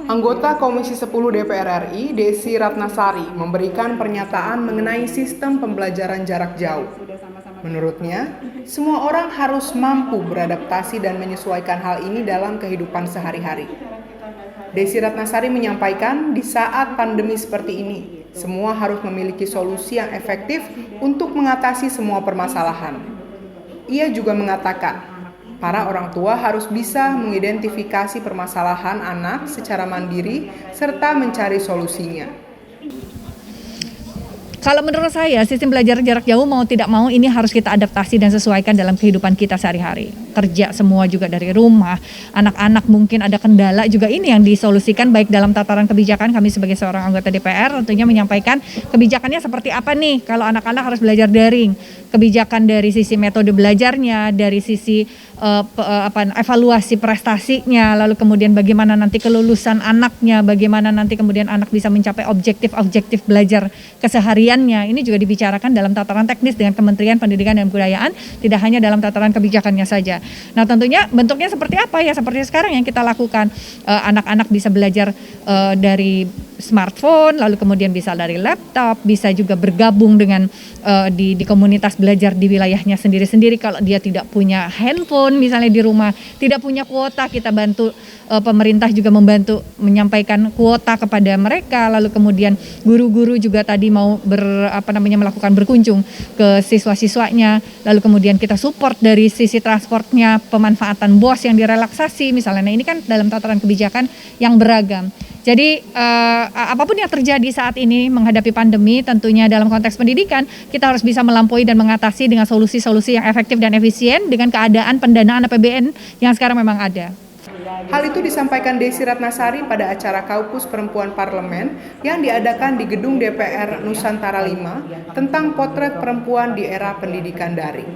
Anggota Komisi 10 DPR RI, Desi Ratnasari, memberikan pernyataan mengenai sistem pembelajaran jarak jauh. Menurutnya, semua orang harus mampu beradaptasi dan menyesuaikan hal ini dalam kehidupan sehari-hari. Desi Ratnasari menyampaikan, di saat pandemi seperti ini, semua harus memiliki solusi yang efektif untuk mengatasi semua permasalahan. Ia juga mengatakan, para orang tua harus bisa mengidentifikasi permasalahan anak secara mandiri serta mencari solusinya. Kalau menurut saya, sistem belajar jarak jauh mau tidak mau ini harus kita adaptasi dan sesuaikan dalam kehidupan kita sehari-hari. Kerja semua juga dari rumah, anak-anak mungkin ada kendala juga ini yang disolusikan baik dalam tataran kebijakan. Kami sebagai seorang anggota DPR tentunya menyampaikan kebijakannya seperti apa nih kalau anak-anak harus belajar daring. Kebijakan dari sisi metode belajarnya, dari sisi evaluasi prestasinya, lalu kemudian bagaimana nanti kelulusan anaknya, bagaimana nanti kemudian anak bisa mencapai objektif belajar kesehariannya. Ini juga dibicarakan dalam tataran teknis dengan Kementerian Pendidikan dan Kebudayaan, tidak hanya dalam tataran kebijakannya saja. Nah tentunya bentuknya seperti apa ya, seperti sekarang yang kita lakukan, anak-anak bisa belajar dari smartphone, lalu kemudian bisa dari laptop, bisa juga bergabung dengan di komunitas belajar di wilayahnya sendiri-sendiri. Kalau dia tidak punya handphone misalnya di rumah, tidak punya kuota, kita bantu, pemerintah juga membantu menyampaikan kuota kepada mereka. Lalu kemudian guru-guru juga tadi mau melakukan berkunjung ke siswa-siswanya. Lalu kemudian kita support dari sisi transportnya, pemanfaatan BOS yang direlaksasi misalnya. Nah ini kan dalam tataran kebijakan yang beragam. Jadi apapun yang terjadi saat ini menghadapi pandemi, tentunya dalam konteks pendidikan kita harus bisa melampaui dan mengatasi dengan solusi-solusi yang efektif dan efisien dengan keadaan pendanaan APBN yang sekarang memang ada. Hal itu disampaikan Desi Ratnasari pada acara Kaukus Perempuan Parlemen yang diadakan di Gedung DPR Nusantara 5 tentang potret perempuan di era pendidikan daring.